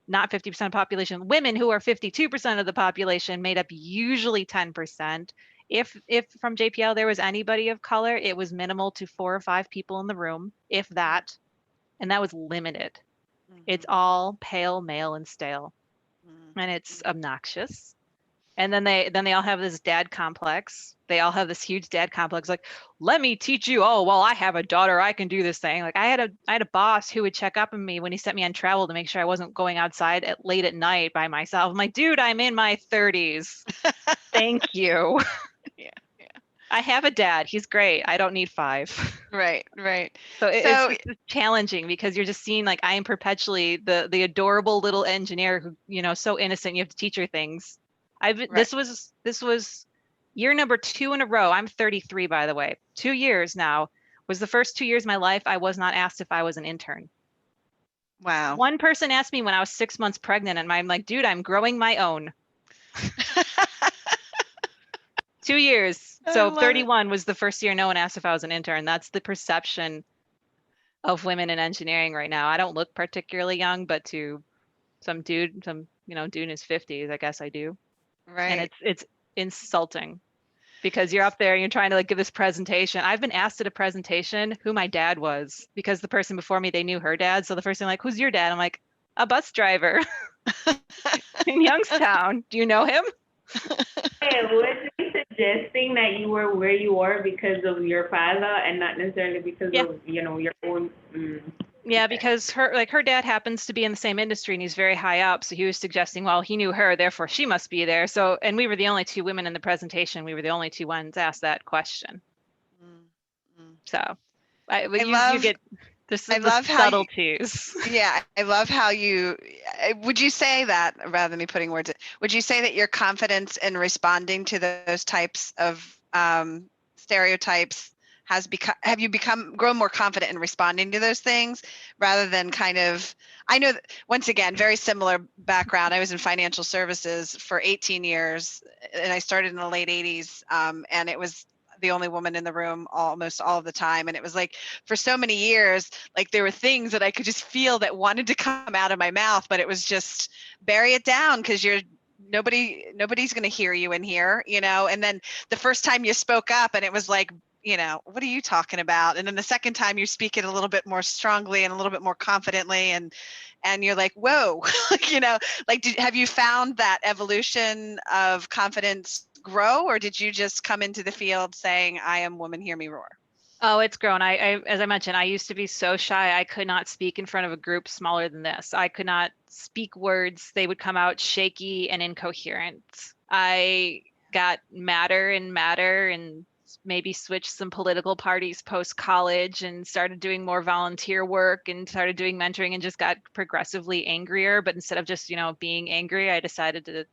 not 50% of the population, women who are 52% of the population made up usually 10%. If from JPL there was anybody of color, it was minimal to 4 or 5 people in the room, if that, and that was limited. It's all pale, male, and stale, and it's obnoxious. And then they all have this dad complex. They all have this huge dad complex. Like, let me teach you. Oh, well, I have a daughter. I can do this thing. Like I had a boss who would check up on me when he sent me on travel to make sure I wasn't going outside late at night by myself. I'm like, dude, I'm in my 30s. Thank you. Yeah. I have a dad. He's great. I don't need 5. Right. So So it's challenging because you're just seeing like I am perpetually the adorable little engineer who, so innocent. You have to teach her things. This was year number 2 in a row. I'm 33, by the way. 2 years now was the first 2 years of my life I was not asked if I was an intern. wow. One person asked me when I was 6 months pregnant, and I'm like, dude, I'm growing my own. 2 years. I So love 31 was the first year no one asked if I was an intern. That's the perception of women in engineering right now. I don't look particularly young, but to some dude in his 50s, I guess I do. Right. And it's insulting because you're up there and you're trying to like give this presentation. I've been asked at a presentation who my dad was because the person before me, they knew her dad. So the first thing like, who's your dad? I'm like, a bus driver in Youngstown. Do you know him? Hey, was he suggesting that you were where you are because of your father and not necessarily because of, your own? Yeah, Okay. because her dad happens to be in the same industry and he's very high up. So he was suggesting, well, he knew her, therefore she must be there. So, and we were the only 2 women in the presentation. We were the only 2 ones asked that question. So you get this I the love how subtleties. Yeah, I love how you would you say that rather than me putting words, would you say that your confidence in responding to those types of stereotypes have you grown more confident in responding to those things rather than kind of, I know that, once again, very similar background. I was in financial services for 18 years and I started in the late 80s, and it was the only woman in the room almost all of the time. And it was like, for so many years, like there were things that I could just feel that wanted to come out of my mouth, but it was just bury it down because nobody's going to hear you in here, and then the first time you spoke up and it was like, what are you talking about? And then the second time you speak it a little bit more strongly and a little bit more confidently, and you're like, whoa, have you found that evolution of confidence grow, or did you just come into the field saying, I am woman, hear me roar? Oh, it's grown. I as I mentioned, I used to be so shy. I could not speak in front of a group smaller than this. I could not speak words. They would come out shaky and incoherent. I got madder and maybe switched some political parties post college and started doing more volunteer work and started doing mentoring and just got progressively angrier. But instead of just, being angry, I decided to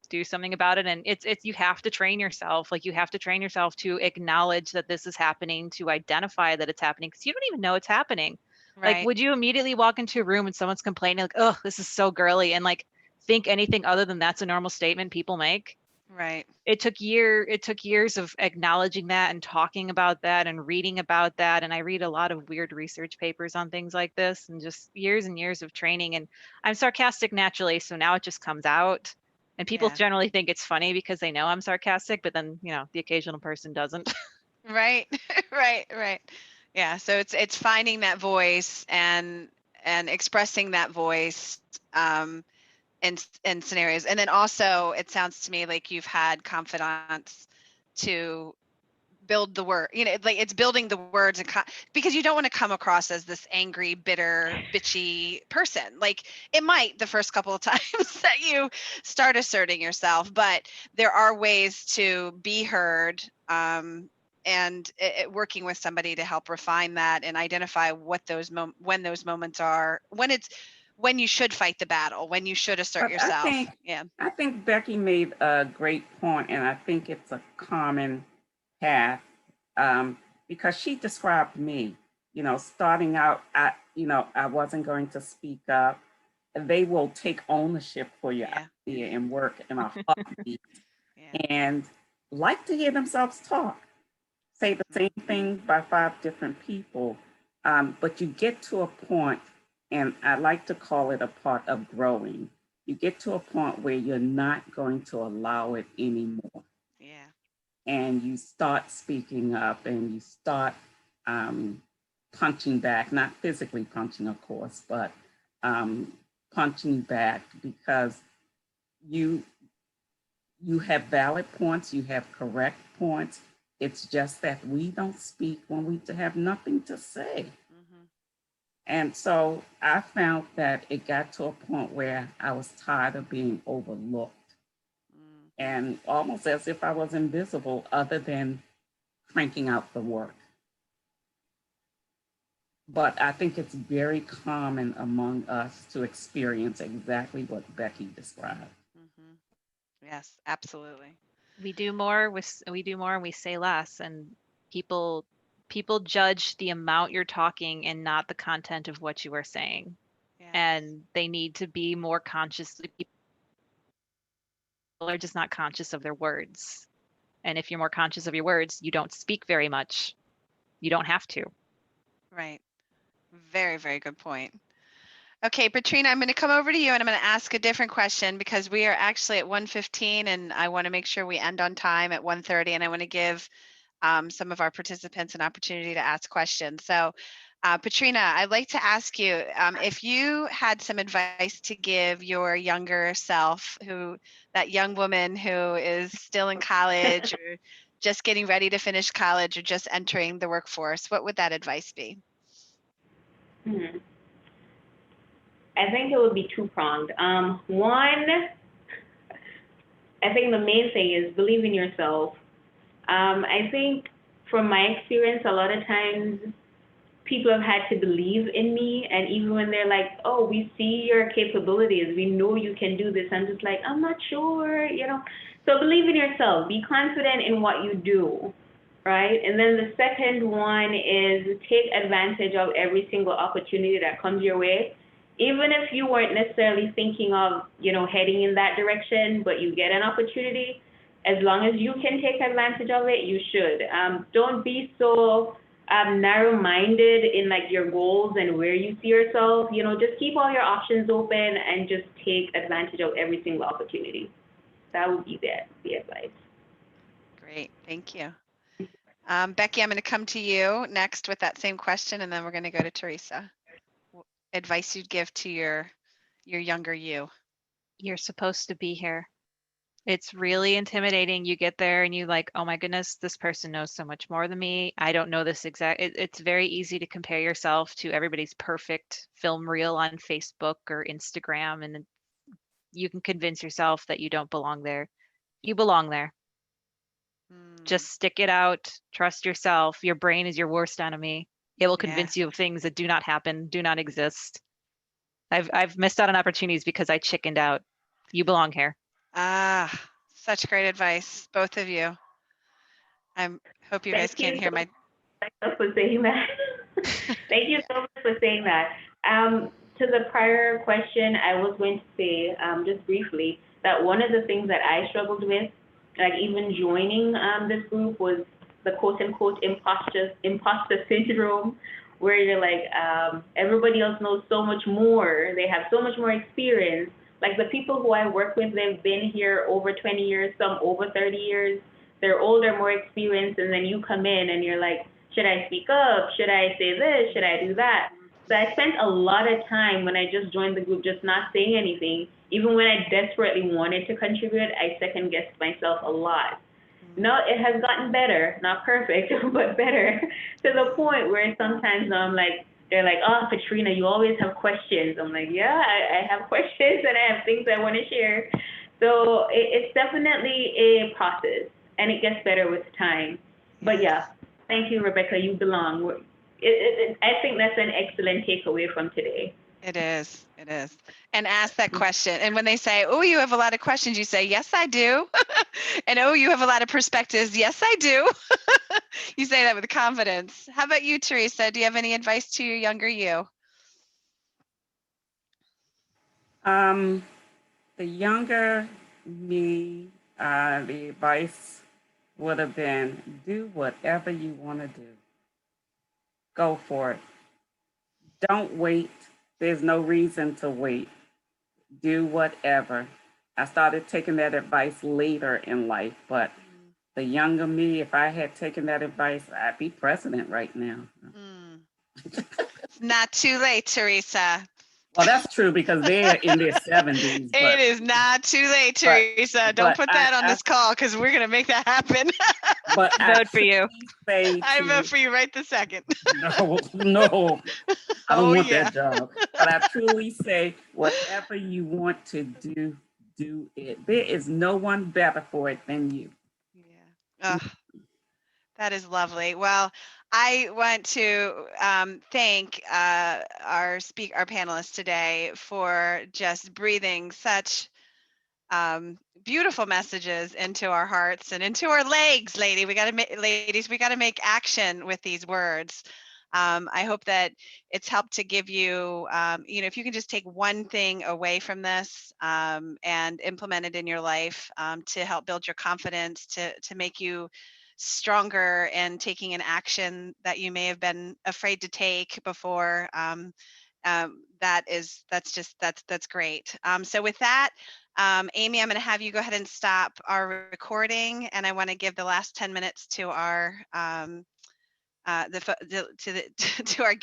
do something about it. And it's you have to train yourself. Like you have to train yourself to acknowledge that this is happening, to identify that it's happening, because you don't even know it's happening. Right. Like, would you immediately walk into a room and someone's complaining like, oh, this is so girly, and like think anything other than that's a normal statement people make? Right. It took years of acknowledging that and talking about that and reading about that. And I read a lot of weird research papers on things like this, and just years and years of training. And I'm sarcastic naturally, so now it just comes out. And people Yeah. generally think it's funny because they know I'm sarcastic, but then, the occasional person doesn't. Right. Right. Yeah. So it's finding that voice and expressing that voice in scenarios. And then also it sounds to me like you've had confidence to build the word, like it's building the words because you don't want to come across as this angry, bitter, bitchy person. Like it might the first couple of times that you start asserting yourself, but there are ways to be heard, and working with somebody to help refine that and identify what when those moments are, when you should fight the battle, when you should assert But yourself. I think Becky made a great point, and I think it's a common path, because she described me, starting out, I wasn't going to speak up. They will take ownership for your idea and work in a heartbeat and like to hear themselves talk, say the same thing by 5 different people. But you get to a point And I like to call it a part of growing. You get to a point where you're not going to allow it anymore. Yeah. And you start speaking up and you start punching back, not physically punching, of course, but punching back because you have valid points, you have correct points. It's just that we don't speak when we have nothing to say. Mm-hmm. And so I found that it got to a point where I was tired of being overlooked and almost as if I was invisible other than cranking out the work. But I think it's very common among us to experience exactly what Becky described. Mm-hmm. Yes, absolutely. We do more and we say less, and people judge the amount you're talking and not the content of what you are saying. Yes. And they need to be more conscious. People are just not conscious of their words. And if you're more conscious of your words, you don't speak very much. You don't have to. Right. Very, very good point. Okay, Petreena, I'm going to come over to you and I'm going to ask a different question because we are actually at 1:15 and I want to make sure we end on time at 1:30 and I want to give some of our participants an opportunity to ask questions. So, Petreena, I'd like to ask you if you had some advice to give your younger self, that young woman who is still in college or just getting ready to finish college or just entering the workforce, what would that advice be? I think it would be two-pronged. One, I think the main thing is believe in yourself. I think from my experience, a lot of times people have had to believe in me, and even when they're like, oh, we see your capabilities, we know you can do this, I'm just like, I'm not sure, you know. So believe in yourself, be confident in what you do, right? And then the second one is take advantage of every single opportunity that comes your way. Even if you weren't necessarily thinking of, you know, heading in that direction, but you get an opportunity, as long as you can take advantage of it, you should. Don't be so narrow-minded in like your goals and where you see yourself. You know, just keep all your options open and just take advantage of every single opportunity. That would be the advice. Great, thank you. Becky, I'm going to come to you next with that same question, and then we're going to go to Theresa. Advice you'd give to your younger you? You're supposed to be here. It's really intimidating. You get there and you like, oh my goodness, this person knows so much more than me. I don't know this exact. It's very easy to compare yourself to everybody's perfect film reel on Facebook or Instagram, and you can convince yourself that you don't belong there. You belong there. Just stick it out. Trust yourself. Your brain is your worst enemy. It will convince you of things that do not happen, do not exist. I've missed out on opportunities because I chickened out. You belong here. Ah, such great advice, both of you. I hope you guys can't hear my. Thank you for saying that. Thank you so much for saying that. To the prior question, I was going to say just briefly that one of the things that I struggled with, like even joining this group, was the quote unquote imposter syndrome, where you're like, everybody else knows so much more. They have so much more experience. Like the people who I work with, they've been here over 20 years, some over 30 years. They're older, more experienced, and then you come in and you're like, should I speak up? Should I say this? Should I do that? So I spent a lot of time when I just joined the group just not saying anything. Even when I desperately wanted to contribute, I second-guessed myself a lot. No, it has gotten better, not perfect, but better, to the point where sometimes I'm like, they're like, oh, Petreena, you always have questions. I'm like, yeah, I have questions and I have things I want to share. So it's definitely a process, and it gets better with time. But yeah, thank you, Rebecca. You belong. I think that's an excellent takeaway from today. It is. It is. And ask that question. And when they say, oh, you have a lot of questions, you say, yes, I do. And oh, you have a lot of perspectives. Yes, I do. You say that with confidence. How about you, Theresa? Do you have any advice to your younger you? The younger me, the advice would have been do whatever you want to do. Go for it. Don't wait There's no reason to wait. Do whatever. I started taking that advice later in life, but the younger me, if I had taken that advice, I'd be president right now. Mm. It's not too late, Theresa. Well, that's true because they're in their 70s. It is not too late, Theresa. Don't put that on this call because we're going to make that happen. But Vote for you. I vote for you right this second. No, I don't want yeah. that job. But I truly say, whatever you want to do, do it. There is no one better for it than you. Yeah. That is lovely. Well, I want to thank our panelists today for just breathing such beautiful messages into our hearts and into our legs, ladies. We got to make action with these words. I hope that it's helped to give you, if you can just take one thing away from this and implement it in your life to help build your confidence, to make you stronger and taking an action that you may have been afraid to take before. That's great. So with that, Amy, I'm going to have you go ahead and stop our recording, and I want to give the last 10 minutes to our to our